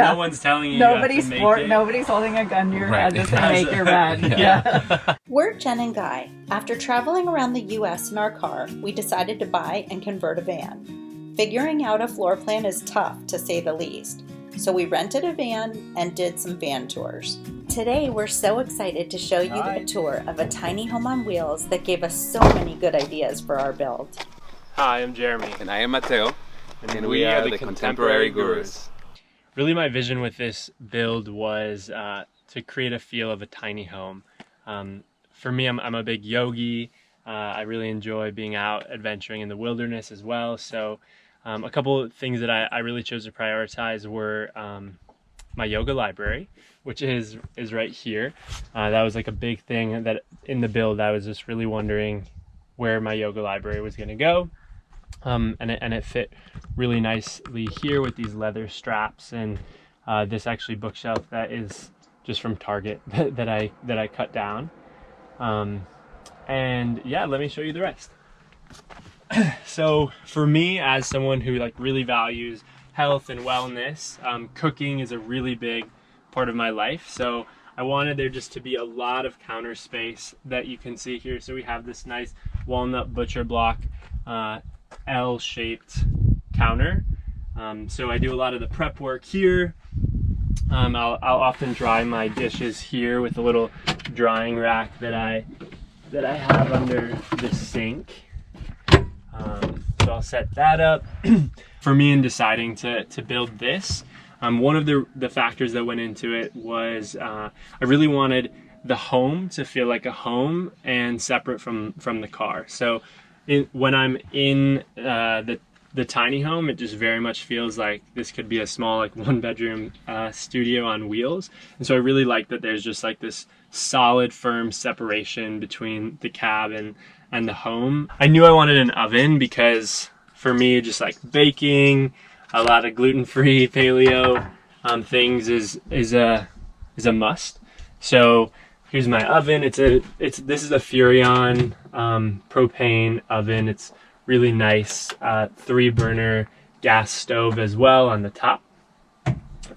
No one's telling you. Nobody's holding a gun to your head that's gonna make your bed. Yeah. We're Jen and Guy. After traveling around the U.S. in our car, we decided to buy and convert a van. Figuring out a floor plan is tough, to say the least. So we rented a van and did some van tours. Today, we're so excited to show you the tour of a tiny home on wheels that gave us so many good ideas for our build. Hi, I'm Jeremy. And I am Mateo. And we are the Contemporary Gurus. Really, my vision with this build was to create a feel of a tiny home. For me, I'm a big yogi. I really enjoy being out adventuring in the wilderness as well. So a couple of things that I really chose to prioritize were my yoga library, which is right here. That was like a big thing that in the build I was just really wondering where my yoga library was going to go. And it fit really nicely here with these leather straps, and this actually bookshelf that is just from Target that I cut down. And yeah, let me show you the rest. So for me, as someone who like really values health and wellness, cooking is a really big part of my life. So I wanted there just to be a lot of counter space that you can see here. So we have this nice walnut butcher block L-shaped counter. So I do a lot of the prep work here. I'll often dry my dishes here with a little drying rack that I have under the sink. So I'll set that up. For me, in deciding to build this, one of the factors that went into it was I really wanted the home to feel like a home and separate from the car. So when I'm in the tiny home, it just very much feels like this could be a small, like, one-bedroom studio on wheels. And so I really like that there's just like this solid, firm separation between the cab and the home. I knew I wanted an oven because for me, just like baking, a lot of gluten-free paleo things is a must. So here's my oven. This is a Furrion propane oven. It's really nice. 3-burner gas stove as well on the top.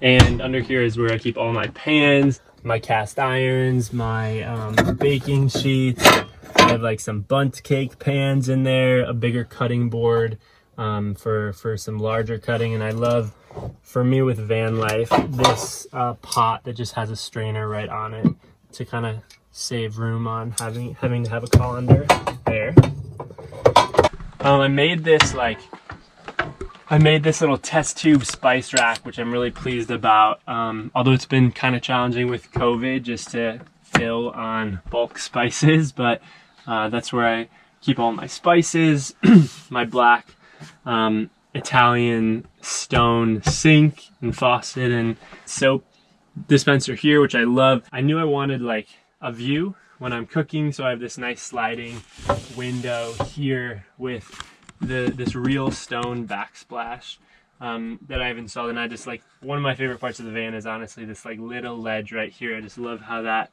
And under here is where I keep all my pans, my cast irons, my baking sheets. I have like some bundt cake pans in there, a bigger cutting board for some larger cutting. And I love, for me with van life, this pot that just has a strainer right on it to kind of save room on having to have a colander there. I made this little test tube spice rack, which I'm really pleased about. Although it's been kind of challenging with COVID just to fill on bulk spices, but that's where I keep all my spices. My black Italian stone sink and faucet and soap dispenser here, which I love. I knew I wanted like a view when I'm cooking, so I have this nice sliding window here with this real stone backsplash that I've installed. And I just like, one of my favorite parts of the van is honestly this like little ledge right here. I just love how that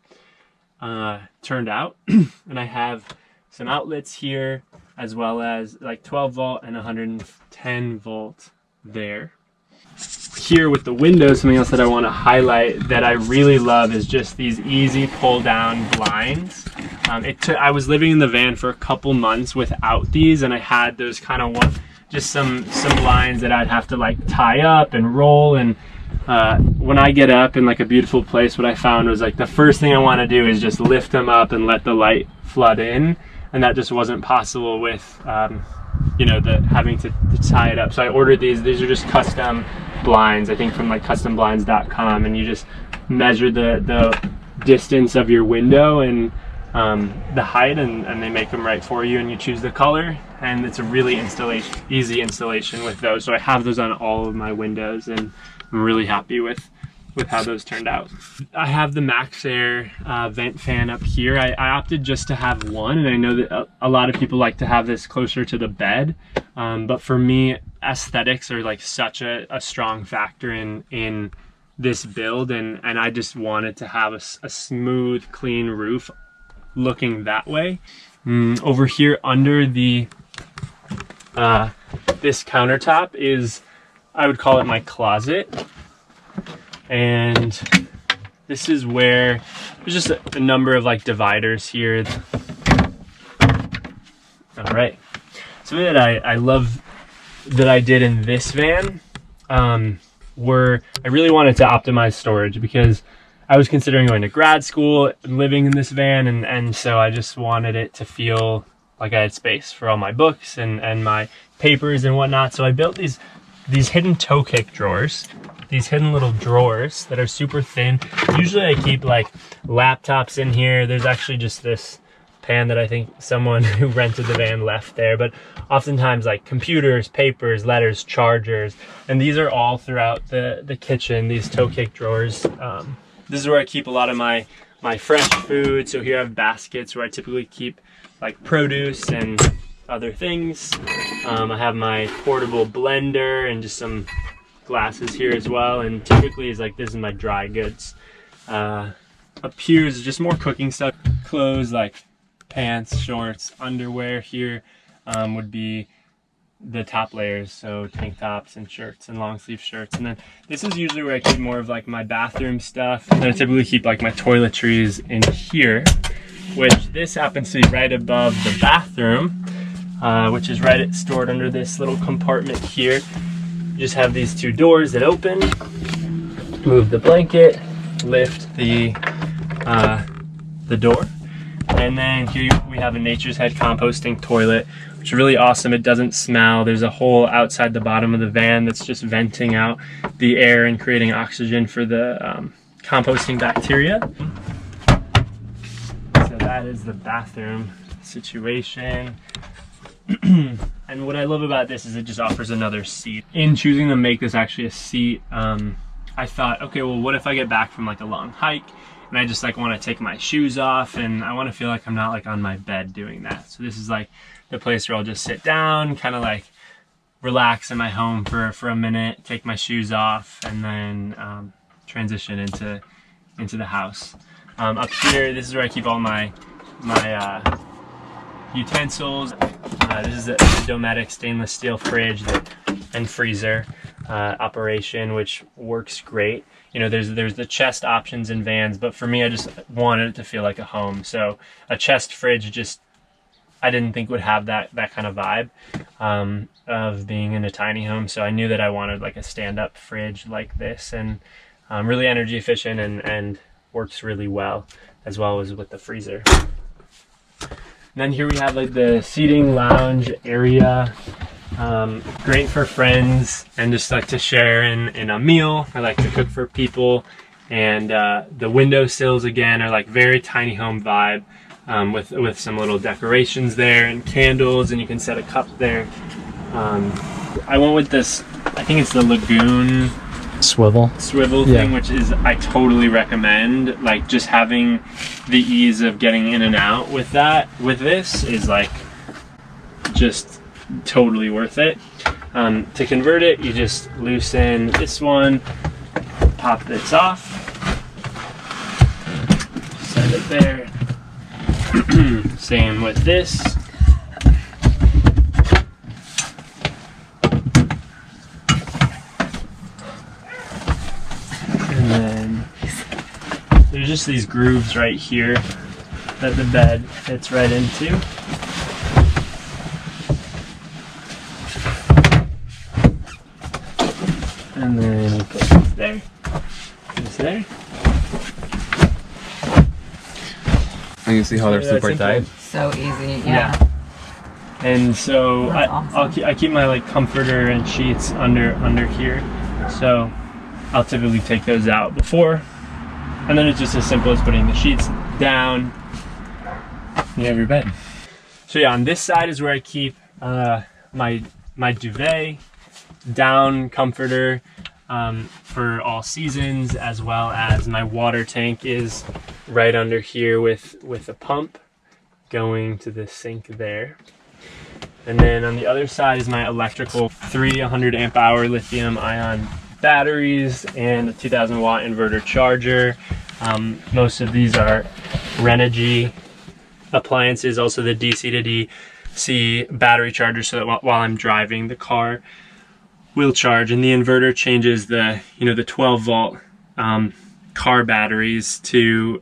turned out. And I have some outlets here as well as like 12 volt and 110 volt there. Here with the windows, something else that I want to highlight that I really love is just these easy pull down blinds. I was living in the van for a couple months without these, and I had those kind of just some blinds that I'd have to like tie up and roll. And when I get up in like a beautiful place, what I found was like the first thing I want to do is just lift them up and let the light flood in, and that just wasn't possible with having to tie it up. So I ordered these. These are just custom blinds, I think from like customblinds.com, and you just measure the distance of your window and the height, and they make them right for you, and you choose the color, and it's a really easy installation with those. So I have those on all of my windows, and I'm really happy with how those turned out. I have the Max Air vent fan up here. I opted just to have one, and I know that a lot of people like to have this closer to the bed, but for me, aesthetics are like such a strong factor in this build, and I just wanted to have a smooth, clean roof looking that way. Over here under the this countertop is, I would call it my closet. And this is where there's just a number of like dividers here. All right. Something that I love that I did in this van were I really wanted to optimize storage because I was considering going to grad school and living in this van, and so I just wanted it to feel like I had space for all my books and my papers and whatnot. So I built these hidden toe kick drawers, these hidden little drawers that are super thin. Usually I keep like laptops in here. There's actually just this pan that I think someone who rented the van left there, but oftentimes like computers, papers, letters, chargers, and these are all throughout the kitchen, these toe kick drawers. This is where I keep a lot of my fresh food. So here I have baskets where I typically keep like produce and other things. I have my portable blender and just some glasses here as well. And typically is like, this is my dry goods. Up here is just more cooking stuff, clothes like pants, shorts, underwear. Here would be the top layers, so tank tops and shirts and long sleeve shirts. And then this is usually where I keep more of like my bathroom stuff. And I typically keep like my toiletries in here, which this happens to be right above the bathroom, which is right stored under this little compartment here. You just have these two doors that open, move the blanket, lift the door, and then here we have a Nature's Head composting toilet, which is really awesome. It doesn't smell. There's a hole outside the bottom of the van that's just venting out the air and creating oxygen for the composting bacteria. So that is the bathroom situation. And what I love about this is it just offers another seat. In choosing to make this actually a seat, I thought, okay, well, what if I get back from like a long hike and I just like want to take my shoes off and I want to feel like I'm not like on my bed doing that. So this is like the place where I'll just sit down, kind of like relax in my home for a minute, take my shoes off, and then transition into the house. Up here, this is where I keep all my utensils. This is a Dometic stainless steel fridge and freezer operation, which works great. You know, there's the chest options in vans, but for me, I just wanted it to feel like a home. So a chest fridge just, I didn't think would have that kind of vibe of being in a tiny home. So I knew that I wanted like a stand-up fridge like this, and really energy efficient and works really well as with the freezer. And then here we have like the seating lounge area. Great for friends and just like to share in a meal. I like to cook for people, and the windowsills again are like very tiny home vibe, with some little decorations there and candles, and you can set a cup there. I went with this, I think it's the Lagoon swivel thing, which is, I totally recommend. Like just having the ease of getting in and out with this is like just totally worth it. To convert it, you just loosen this one, pop this off, set it there. Same with this. And then there's just these grooves right here that the bed fits right into. And then we put this there, this there. And you see how they're super tight? So easy, yeah. And so Awesome. I keep my like comforter and sheets under here. So I'll typically take those out before. And then it's just as simple as putting the sheets down. You have your bed. So yeah, on this side is where I keep my duvet, down comforter for all seasons, as well as my water tank is right under here with a pump going to the sink there. And then on the other side is my electrical 300 amp hour lithium ion batteries and a 2000 watt inverter charger. Most of these are Renogy appliances, also the DC to DC battery charger, so that while I'm driving the car will charge, and the inverter changes the 12 volt car batteries to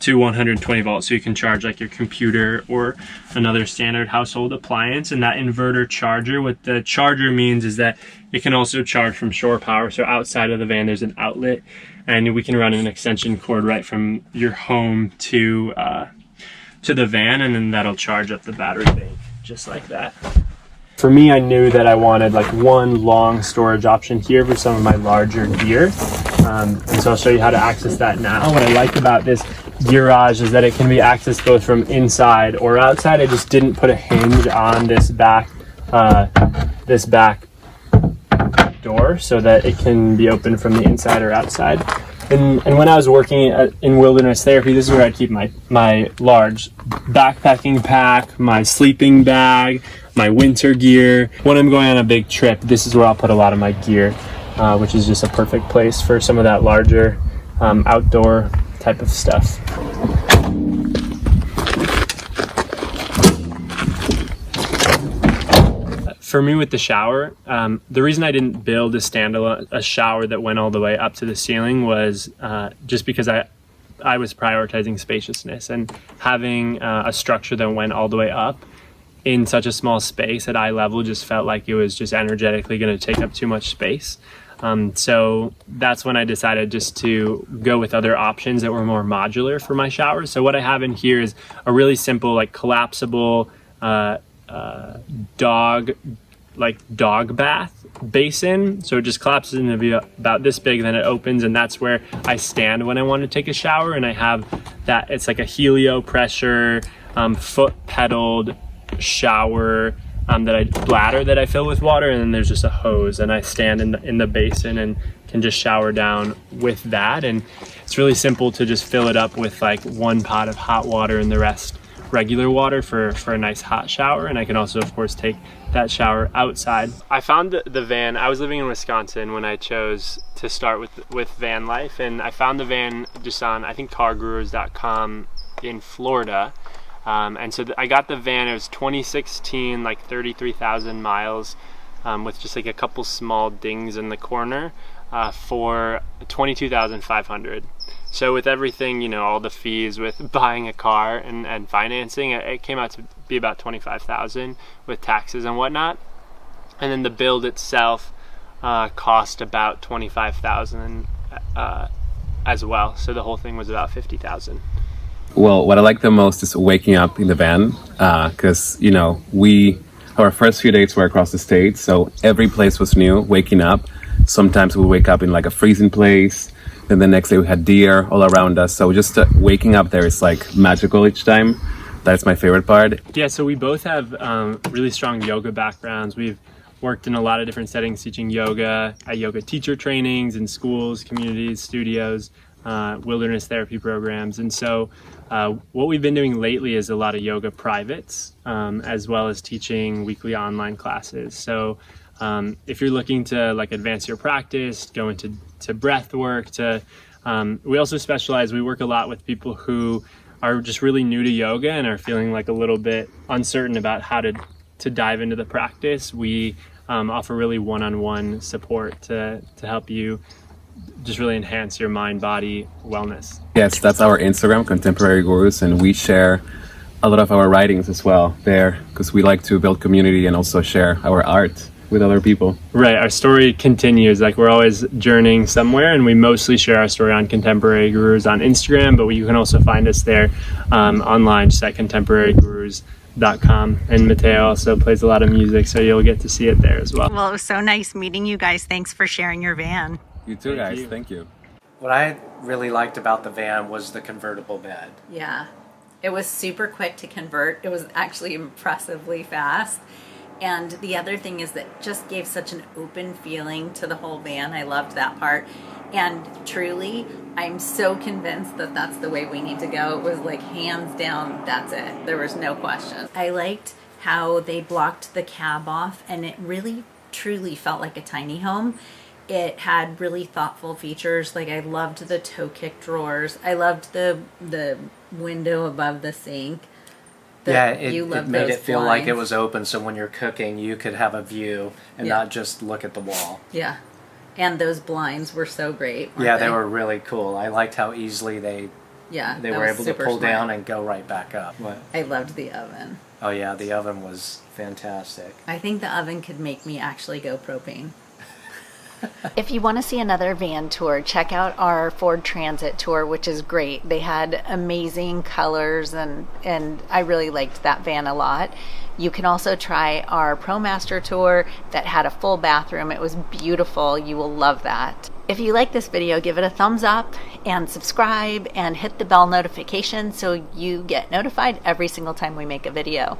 120 volts, so you can charge like your computer or another standard household appliance. And that inverter charger, what the charger means is that it can also charge from shore power. So outside of the van there's an outlet, and we can run an extension cord right from your home to the van, and then that'll charge up the battery bank just like that. For me, I knew that I wanted like one long storage option here for some of my larger gear. And so I'll show you how to access that now. What I like about this garage is that it can be accessed both from inside or outside. I just didn't put a hinge on this back door so that it can be open from the inside or outside. And when I was working in wilderness therapy, this is where I'd keep my large backpacking pack, my sleeping bag, my winter gear. When I'm going on a big trip, this is where I'll put a lot of my gear, which is just a perfect place for some of that larger outdoor type of stuff. For me with the shower, the reason I didn't build a shower that went all the way up to the ceiling was just because I was prioritizing spaciousness, and having a structure that went all the way up in such a small space at eye level just felt like it was just energetically going to take up too much space. So that's when I decided just to go with other options that were more modular for my showers. So what I have in here is a really simple, like collapsible dog bath basin. So it just collapses into be about this big, then it opens, and that's where I stand when I want to take a shower. And I have that, it's like a helio pressure, foot pedaled shower bladder that I fill with water, and then there's just a hose, and I stand in the basin and can just shower down with that. And it's really simple to just fill it up with like one pot of hot water and the rest regular water for a nice hot shower. And I can also of course take that shower outside. I found the van. I was living in Wisconsin when I chose to start with van life, and I found the van just on, I think, cargurus.com in Florida. And so I got the van. It was 2016, like 33,000 miles, with just like a couple small dings in the corner, for 22,500. So with everything, you know, all the fees with buying a car and financing, it came out to be about 25,000 with taxes and whatnot. And then the build itself cost about 25,000 as well. So the whole thing was about 50,000. Well, what I like the most is waking up in the van, because, you know, our first few days were across the state, so every place was new. Waking up, sometimes we wake up in like a freezing place, then the next day we had deer all around us. So just waking up there is like magical each time. That's my favorite part. Yeah, so we both have really strong yoga backgrounds. We've worked in a lot of different settings teaching yoga, at yoga teacher trainings in schools, communities, studios, wilderness therapy programs. And so what we've been doing lately is a lot of yoga privates, as well as teaching weekly online classes. So if you're looking to like advance your practice, go into breath work, we also specialize, we work a lot with people who are just really new to yoga and are feeling like a little bit uncertain about how to dive into the practice. We offer really one-on-one support to help you just really enhance your mind-body wellness. Yes, that's our Instagram, Contemporary Gurus, and we share a lot of our writings as well there, because we like to build community and also share our art with other people. Right, our story continues. Like, we're always journeying somewhere, and we mostly share our story on Contemporary Gurus on Instagram, but you can also find us there online, just at contemporarygurus.com. And Mateo also plays a lot of music, so you'll get to see it there as well. Well, it was so nice meeting you guys. Thanks for sharing your van. You too, guys. Thank you. What I really liked about the van was the convertible bed. Yeah, it was super quick to convert. It was actually impressively fast. And the other thing is that just gave such an open feeling to the whole van. I loved that part. And truly, I'm so convinced that that's the way we need to go. It was like hands down, that's it. There was no question. I liked how they blocked the cab off, and it really truly felt like a tiny home. It had really thoughtful features. Like, I loved the toe kick drawers. I loved the window above the sink. It made it feel like it was open, so when you're cooking, you could have a view and not just look at the wall. Yeah. And those blinds were so great. Yeah, they were really cool. I liked how easily they that were was able to super pull smart. down and go right back up. What? I loved the oven. Oh yeah, the oven was fantastic. I think the oven could make me actually go propane. If you want to see another van tour, check out our Ford Transit tour, which is great. They had amazing colors and I really liked that van a lot. You can also try our Promaster tour that had a full bathroom. It was beautiful. You will love that. If you like this video, give it a thumbs up and subscribe and hit the bell notification so you get notified every single time we make a video.